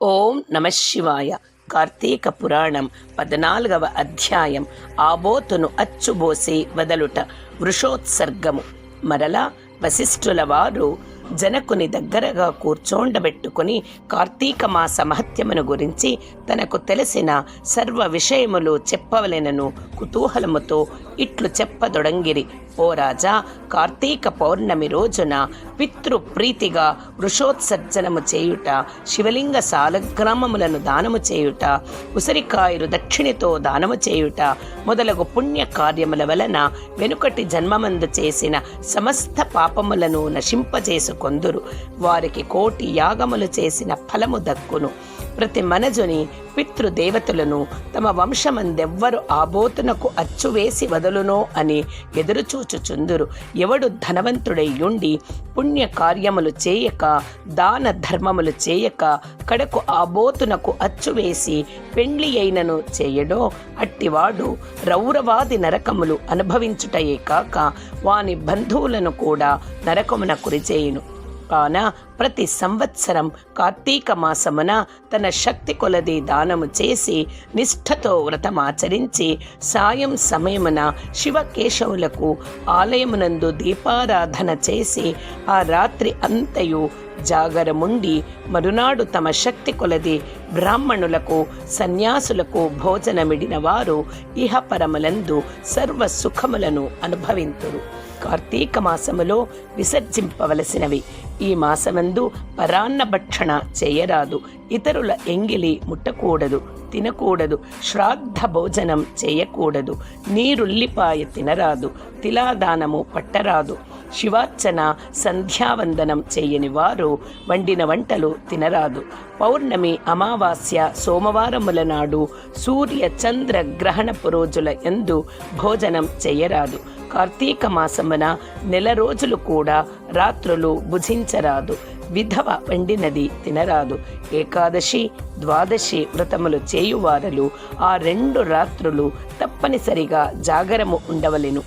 ఓం నమ శివాయ. కార్తీక పురాణం 14వ అధ్యాయం. ఆబోతును అచ్చుబోసి వదలుట. వృషోత్సర్గము. మరలా వశిష్ఠుల వారు జనకుని దగ్గరగా కూర్చోండబెట్టుకుని కార్తీక మాస మహత్యమును గురించి తనకు తెలిసిన సర్వ విషయములు చెప్పవలెనను కుతూహలముతో ఇట్లు చెప్పదొడంగిరి. ఓ రాజా, కార్తీక పౌర్ణమి రోజున పితృప్రీతిగా వృషోత్సర్జనము చేయుట, శివలింగ సాలగ్రామములను దానము చేయుట, ఉసిరికాయలు దక్షిణితో దానము చేయుట మొదలగు పుణ్య కార్యముల వలన వెనుకటి జన్మమందు చేసిన సమస్త పాపములను నశింపజేసుకొందురు. వారికి కోటి యాగములు చేసిన ఫలము దక్కును. ప్రతి మనజుని పితృదేవతలను తమ వంశమందెవ్వరు ఆబోతునకు అచ్చువేసి వదలునో అని ఎదురుచూచుచుందురు. ఎవడు ధనవంతుడైయుండి పుణ్య కార్యములు చేయక, దాన ధర్మములు చేయక, కడకు ఆబోతునకు అచ్చువేసి పెండ్లి అయినను చేయడో అట్టివాడు రౌరవాది నరకములు అనుభవించుటయే కాక వాని బంధువులను కూడా నరకమున కురిచేయును. కాన ప్రతి సంవత్సరం కార్తీక మాసమున తన శక్తి కొలది దానము చేసి నిష్ఠతో వ్రతమాచరించి సాయం సమయమున శివకేశవులకు ఆలయమునందు దీపారాధన చేసి ఆ రాత్రి అంతయు జాగరముండి మరునాడు తమ శక్తి కొలది బ్రాహ్మణులకు సన్యాసులకు భోజనమిడిన వారు ఇహపరములందు సర్వ సుఖములను అనుభవింతురు. కార్తీక మాసములో విసర్జింపవలసినవి. ఈ మాసమందు పరాన్న భక్షణ చేయరాదు. ఇతరుల ఎంగిలి ముట్టకూడదు, తినకూడదు. శ్రాద్ధ భోజనం చేయకూడదు. నీరుల్లిపాయ తినరాదు. తిలాదానము పట్టరాదు. శివార్చన సంధ్యావందనం చేయని వారు వండిన వంటలు తినరాదు. పౌర్ణమి, అమావాస్య, సోమవారముల నాడు సూర్య చంద్ర గ్రహణపు రోజుల యందు భోజనం చేయరాదు. కార్తీక మాసమున నెల రోజులు కూడా రాత్రులు భుజించరాదు. విధవ వండినది తినరాదు. ఏకాదశి, ద్వాదశి వ్రతములు చేయువారలు ఆ 2 రాత్రులు తప్పనిసరిగా జాగరము ఉండవలెను.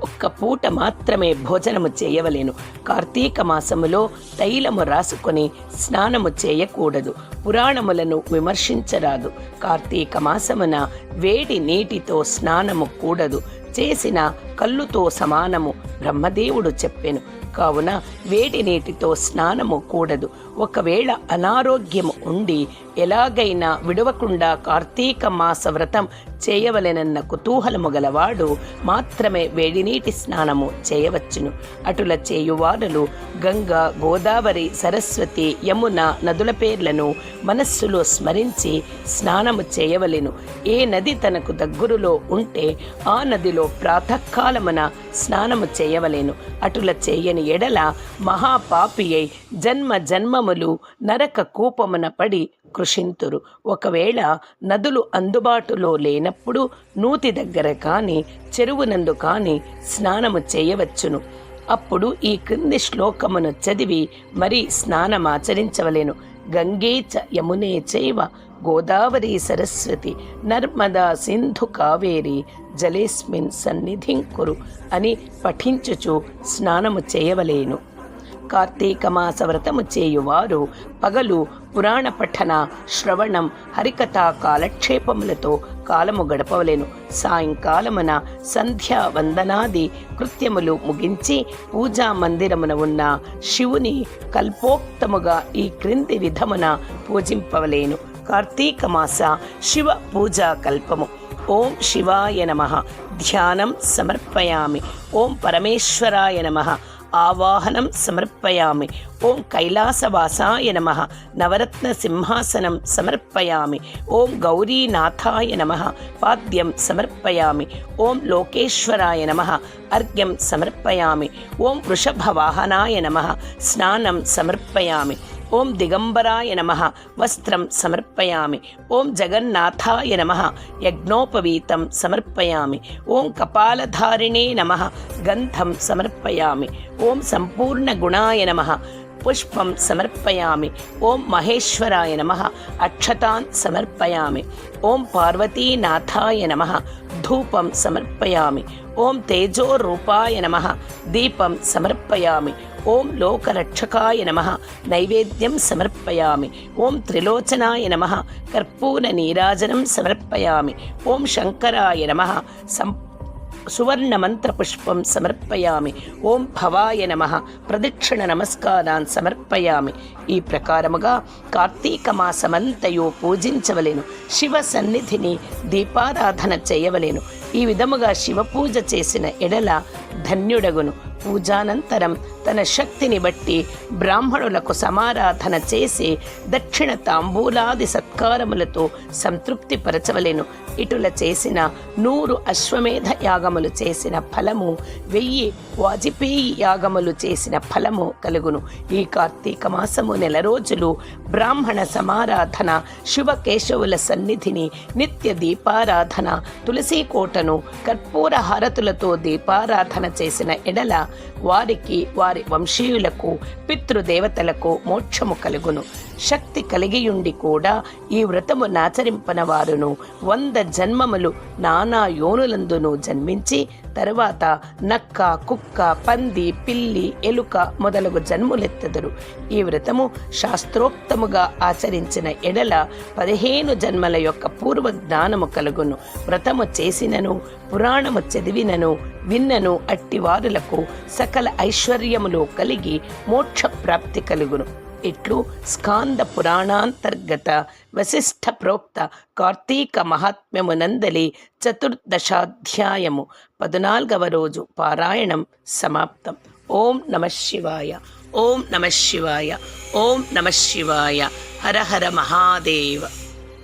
ఒక్క పూట మాత్రమే భోజనము చేయవలెను. కార్తీక మాసములో తైలము రాసుకొని స్నానము చేయకూడదు. పురాణములను విమర్శించరాదు. కార్తీక మాసమున వేడి నీటితో స్నానము కూడదు. చేసిన కల్లుతో సమానము బ్రహ్మదేవుడు చెప్పెను. కావున వేడి నీటితో స్నానము కూడదు. ఒకవేళ అనారోగ్యము ఉండి ఎలాగైనా విడవకుండా కార్తీక మాస వ్రతం చేయవలెనన్న కుతూహలము గలవాడు మాత్రమే వేడినీటి స్నానము చేయవచ్చును. అటుల చేయువారులు గంగా, గోదావరి, సరస్వతి, యమున నదుల పేర్లను మనస్సులో స్మరించి స్నానము చేయవలెను. ఏ నది తనకు దగ్గరలో ఉంటే ఆ నదిలో ప్రాతకాలమున స్నానము చేయవలెను. అటుల చేయని ఎడల మహాపాపి అయి జన్మ జన్మములు నరక కూపమున పడి కృషింతురు. ఒకవేళ నదులు అందుబాటులో లేనప్పుడు నూతి దగ్గర కానీ చెరువునందు కానీ స్నానము చేయవచ్చును. అప్పుడు ఈ క్రింది శ్లోకమును చదివి మరీ స్నానమాచరించవలెను. గంగే చ యమునే చైవ గోదావరి సరస్వతి నర్మదా సింధు కావేరి జలేస్మిన్ సన్నిధిం కురు అని పఠించుచు స్నానము చేయవలేను. కార్తీక మాస వ్రతము చేయువారు పగలు పురాణ పఠన, శ్రవణం, హరికథా కాలక్షేపములతో కాలము గడపవలెను. సాయంకాలమున సంధ్యా వందనాది కృత్యములు ముగించి పూజా మందిరమున ఉన్న శివుని కల్పోక్తముగా ఈ క్రింది విధమున పూజింపవలేను. కార్తీక మాస శివ పూజా కల్పము. ఓం శివాయ నమః. ధ్యానం సమర్పయామి. ఓం పరమేశ్వరాయ నమః. ఆవాహనం సమర్పయామి. ఓం కైలాసవాసాయ నమః. నవరత్న సింహాసనం సమర్పయామి. ఓం గౌరీనాథాయ నమః. పాద్యం సమర్పయామి. ఓం లోకేశ్వరాయ నమః. అర్ఘ్యం సమర్పయామి. ఓం వృషభవాహనాయ నమః. స్నానం సమర్పయామి. ఓం దిగంబరాయ నమః. వస్త్రం సమర్పయామి. ఓం జగన్నాథాయ నమః. యజ్ఞోపవీతం సమర్పయామి. ఓం కపాలధారిణే నమః. గంధం సమర్పయామి. ఓం సంపూర్ణ గుణాయ నమః. పుష్పం సమర్పయామి. ఓం మహేశ్వరాయ నమః. అక్షతాన్ సమర్పయామి. ఓం పార్వతీనాథాయ నమః. ధూపం సమర్పయామి. ఓం తేజోరూపాయ నమః. దీపం సమర్పయామి. ఓం లోకరక్షకాయ నమః నైవేద్యం సమర్పయామి. ఓం త్రిలోచనాయ నమః కర్పూర నీరాజనం సమర్పయామి. ఓం శంకరాయ నమః సువర్ణమంత్రపుష్పం సమర్పయామి. ఓం భవాయ నమః ప్రదక్షిణ నమస్కారాన్ సమర్పయామి. ఈ ప్రకారముగా కార్తీక మాసమంతయు పూజించవలెను. శివ సన్నిధిని దీపారాధన చేయవలెను. ఈ విధముగా శివ పూజ చేసిన ఎడల ధన్యుడగును. పూజానంతరం తన శక్తిని బట్టి బ్రాహ్మణులకు సమారాధన చేసి దక్షిణ తాంబూలాది సత్కారములతో సంతృప్తి పరచవలెను. ఇటుల చేసిన 100 అశ్వమేధ యాగములు చేసిన ఫలము, 1000 వాజపేయి యాగములు చేసిన ఫలము కలుగును. ఈ కార్తీక మాసము నెల రోజులు బ్రాహ్మణ సమారాధన, శివకేశవుల సన్నిధిని నిత్య దీపారాధన, తులసీ కోటను కర్పూర హారతులతో దీపారాధన చేసిన ఎడల వారికి, వారి వంశీయులకు, పితృదేవతలకు మోక్షము కలుగును. శక్తి కలిగియుండి కూడా ఈ వ్రతము నాచరింపన వారును 100 జన్మములు నానా యోనులందును జన్మించి తరువాత నక్క, కుక్క, పంది, పిల్లి, ఎలుక మొదలగు జన్ములెత్తెదరు. ఈ వ్రతము శాస్త్రోక్తముగా ఆచరించిన ఎడల 15 జన్మల యొక్క పూర్వ జ్ఞానము కలుగును. వ్రతము చేసినను, పురాణము చదివినను, విన్నను అట్టివారులకు సకల ఐశ్వర్యములు కలిగి మోక్ష ప్రాప్తి కలుగును. ఇట్లు స్కాంద పురాణాంతర్గత వశిష్ఠ ప్రోక్త కార్తీక మహాత్మ్యమునందలి 14వ అధ్యాయము 14వ రోజు పారాయణం సమాప్తం. ఓం నమః శివాయ. ఓం నమః శివాయ. ఓం నమః శివాయ. హర హర మహాదేవ.